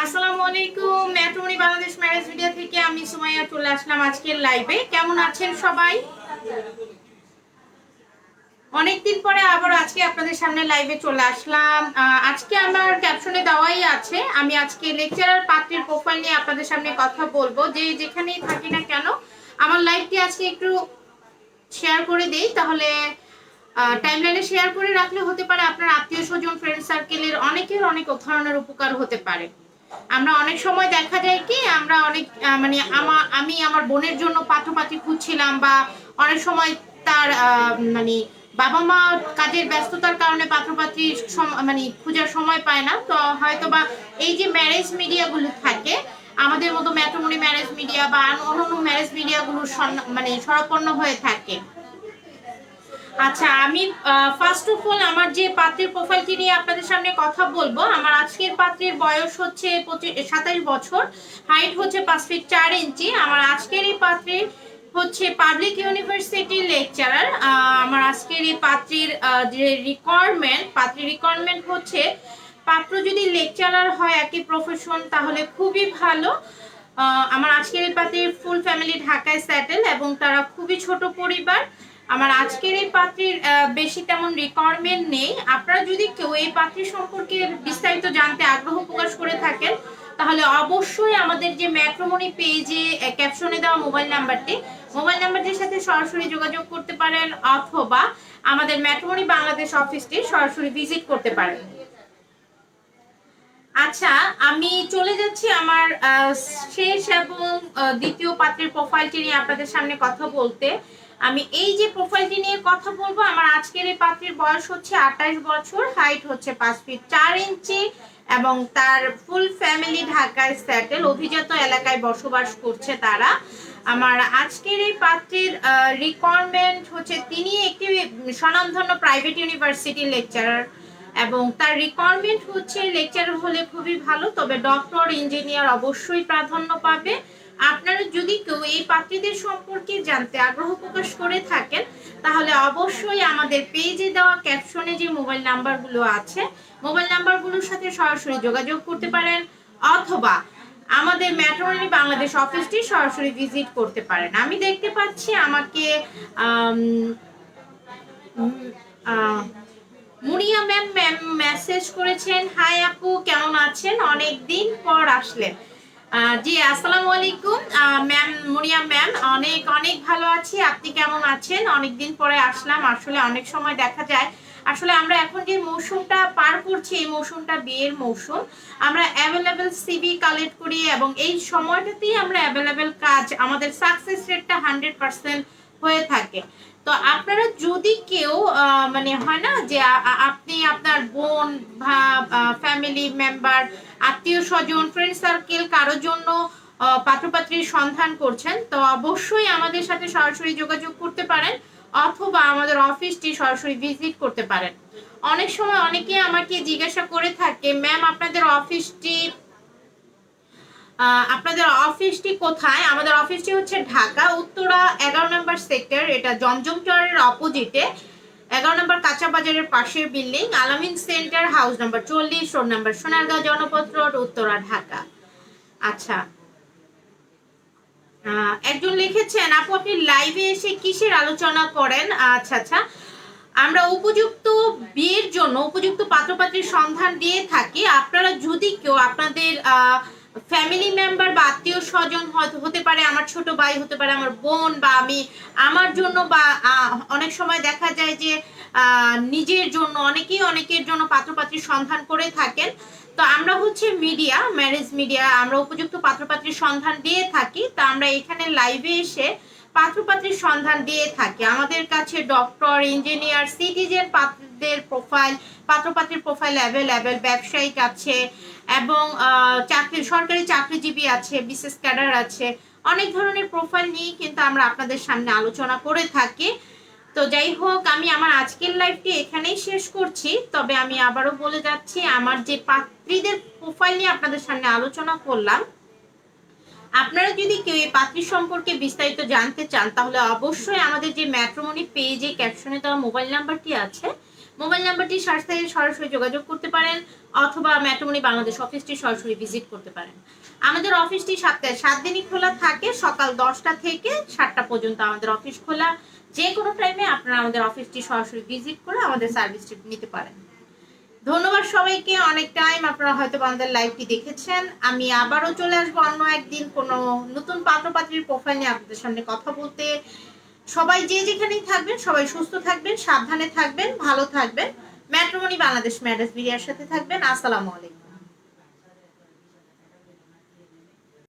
আসসালামু আলাইকুম। Matrimony Bangladesh marriage media থেকে আমি সুমাইয়া চলে আসলাম আজকের লাইভে। কেমন আছেন সবাই? অনেকদিন পরে আবার আজকে আপনাদের সামনে লাইভে চলে আসলাম। আজকে আমার ক্যাপশনে দেওয়াই আছে, আমি আজকে লেকচারার পাত্রীর প্রোফাইল নিয়ে আপনাদের সামনে কথা বলবো। যে যেখানেই থাকি না কেন আমার লাইভটি আজকে একটু শেয়ার করে দেই, তাহলে টাইমলাইনে শেয়ার করে রাখলে হতে পারে আপনার আত্মীয় স্বজন ফ্রেন্ড সার্কেলের অনেকের অনেক ধরনের উপকার হতে পারে। আমরা অনেক সময় দেখা যায় কি আমরা অনেক মানে আমি আমার বোনের জন্য পাত্রপাত্রী খুঁজছিলাম, বা অনেক সময় তার মানে বাবা মা কাজের ব্যস্ততার কারণে পাত্রপাত্রী মানে খোঁজার সময় পায় না, তো হয়তো বা এই যে ম্যারেজ মিডিয়াগুলো থাকে আমাদের মতো ম্যাট্রিমনি ম্যারেজ মিডিয়া বা অন্যান্য ম্যারেজ মিডিয়াগুলো মানে শরণাপন্ন হয়ে থাকে। আচ্ছা, আমি ফার্স্ট অফ অল আমার যে পাত্রের প্রোফাইলটি নিয়ে আপনাদের সামনে কথা বলবো। আমার আজকের পাত্রের বয়স হচ্ছে 27 বছর, হাইট হচ্ছে 5 ফিট 4 ইঞ্চি। আমার আজকের এই পাত্রের হচ্ছে পাবলিক ইউনিভার্সিটির লেকচারার। আমার আজকের এই পাত্রের যে পাত্রের রিকোয়ারমেন্ট হচ্ছে পাত্র যদি লেকচারার হয় একই প্রফেশন তাহলে খুবই ভালো। আমার আজকের এই পাত্রের ফুল ফ্যামিলি ঢাকায় সেটেল এবং তারা খুবই ছোট পরিবার। আমার আজকের এই পাত্রীর বেশি তেমন রিকোয়ারমেন্ট নেই। আপনারা যদি কেউ এই পাত্রী সম্পর্কে বিস্তারিত জানতে আগ্রহ প্রকাশ করে থাকেন তাহলে অবশ্যই আমাদের যে ম্যাট্রিমনি পেজে ক্যাপশনে দেওয়া মোবাইল নাম্বারটির সাথে সরাসরি যোগাযোগ করতে পারেন, অথবা আমাদের ম্যাট্রিমনি বাংলাদেশ অফিসটি সরাসরি ভিজিট করতে পারেন। আচ্ছা, আমি চলে যাচ্ছি আমার শেষ এবং দ্বিতীয় পাত্রের প্রোফাইলটি নিয়ে আপনাদের সামনে কথা বলতে। আমি এই যে প্রোফাইলটি নিয়ে কথা বলবো, আমার আজকের এই পাত্রের বয়স হচ্ছে 28 বছর, হাইট হচ্ছে 5 ফিট 4 ইঞ্চি এবং তার ফুল ফ্যামিলি ঢাকায় সেটেল, অভিজাত এলাকায় বসবাস করছে তারা। আমার আজকের এই পাত্রের রিকোয়ারমেন্ট হচ্ছে তিনি একটি স্বনামধন্য প্রাইভেট ইউনিভার্সিটির লেকচারার এবং তার রিকোয়ারমেন্ট হচ্ছে লেকচারার হলে খুবই ভালো, তবে ডক্টর ইঞ্জিনিয়ার অবশ্যই প্রাধান্য পাবে। আপনারা যদি কেউ এই পাত্রীদের সম্পর্কে জানতে আগ্রহ প্রকাশ করে থাকেন তাহলে অবশ্যই আমাদের পেজে দেওয়া ক্যাপশনে যে মোবাইল নাম্বারগুলো আছে মোবাইল নাম্বারগুলোর সাথে সরাসরি যোগাযোগ করতে পারেন, অথবা আমাদের ম্যাট্রিমনি বাংলাদেশ অফিসটি সরাসরি ভিজিট করতে পারেন। আমি দেখতে পাচ্ছি আমাকে মুনিয়া ম্যাম মেসেজ করেছেন, হাই আপু কেমন আছেন, অনেক দিন পর আসলেন। জি আসসালামু আলাইকুম ম্যাম, মুনিয়া ম্যাম অনেক অনেক ভালো আছি, আপনি কেমন আছেন? অনেকদিন পরে আসলাম। আসলে অনেক সময় দেখা যায় আসলে আমরা এখন যে মৌসুমটা পার করছি এই মৌসুমটা বিয়ের মৌসুম, আমরা অ্যাভেলেবেল সিভি কালেক্ট করি এবং এই সময়টাতেই আমরা অ্যাভেলেবেল কাজ, আমাদের সাকসেস রেটটা 100% হয়ে থাকে। তো আপনারা যদি কেউ মানে হয় না যে আপনি আপনার বোন বা ফ্যামিলি মেম্বার আত্মীয় স্বজন ফ্রেন্ড সার্কেল কারোর জন্য পাত্রপাত্রীর সন্ধান করছেন, তো অবশ্যই আমাদের সাথে সরাসরি যোগাযোগ করতে পারেন, অথবা আমাদের অফিসটি সরাসরি ভিজিট করতে পারেন। অনেক সময় অনেকে আমাকে জিজ্ঞাসা করে থাকে, ম্যাম আপনাদের অফিসটি কোথায়? আমাদের অফিসটি হচ্ছে ঢাকা উত্তরা 11 নম্বর সেক্টর, এটা জমজম টাওয়ারের অপোজিটে 11 নম্বর কাঁচা বাজারের পাশের building, Alamin centre, house number 40, road number Sonargaon, Janapath road, Uttara, Dhaka. আচ্ছা, একজন লিখেছেন, আপু আপনি লাইভে এসে কিসের আলোচনা করেন? আচ্ছা আচ্ছা, আমরা উপযুক্ত বিয়ের জন্য উপযুক্ত পাত্রপাত্রীর সন্ধান দিয়ে থাকি। আপনারা যদি কেউ আপনাদের ফ্যামিলি মেম্বার বা আত্মীয় স্বজন হতে পারে, আমার ছোট ভাই হতে পারে, আমার বোন, বা আমি আমার জন্য, বা অনেক সময় দেখা যায় যে নিজের জন্য অনেকের জন্য পাত্রপাত্রীর সন্ধান করে থাকেন। তো আমরা হচ্ছে মিডিয়া, ম্যারেজ মিডিয়া, আমরা উপযুক্ত পাত্রপাত্রীর সন্ধান দিয়ে থাকি। তো আমরা এখানে লাইভে এসে পাত্রপাত্রীর সন্ধান দিয়ে থাকি। আমাদের কাছে ডক্টর ইঞ্জিনিয়ার সিটিজেন পাত্রদের প্রোফাইল, পাত্রপাত্রীর প্রোফাইল অ্যাভেলেবেল, ব্যবসায়িক আছে এবং সরকারি চাকরিজীবী আছে, বিশেষ ক্যাডার আছে, অনেক ধরনের প্রোফাইল নিয়ে কিন্তু আমরা আপনাদের সামনে আলোচনা করে থাকি। তো যাই হোক, আমি আমার আজকের লাইভটি এখানেই শেষ করছি, তবে আমি আবারও বলে যাচ্ছি আমার যে পাত্রীদের প্রোফাইল নিয়ে আপনাদের সামনে আলোচনা করলাম, আপনারা যদি কেউ এই পাত্রী সম্পর্কে বিস্তারিত জানতে চান তাহলে অবশ্যই আমাদের যে ম্যাট্রিমনি পেজে ক্যাপশনে দেওয়া মোবাইল নাম্বারটি আছে মোবাইল নাম্বারটি সাথে সরাসরি যোগাযোগ করতে পারেন অথবা ম্যাট্রিমনি বাংলাদেশ অফিসটি সরাসরি ভিজিট করতে পারেন। আমাদের অফিসটি সপ্তাহে 7 দিনই খোলা থাকে, সকাল 10টা থেকে 7টা পর্যন্ত আমাদের অফিস খোলা। যে কোনো টাইমে আপনারা আমাদের অফিসটি সরাসরি ভিজিট করে আমাদের সার্ভিসটি নিতে পারেন। ধন্যবাদ সবাইকে। অনেক টাইম আপনারা হয়তো আমাদের লাইভটি দেখেছেন। আমি আবারও চলে আসবো অন্য একদিন কোনো নতুন পাত্রপাত্রীর প্রোফাইল নিয়ে আপনাদের সামনে কথা বলতে। সবাই যে যেখানেই থাকবেন সবাই সুস্থ থাকবেন, সাবধানে থাকবেন, ভালো থাকবেন। ম্যাট্রিমনি বাংলাদেশ ম্যারেজ বিডিয়ার সাথে থাকবেন। আসসালামু আলাইকুম।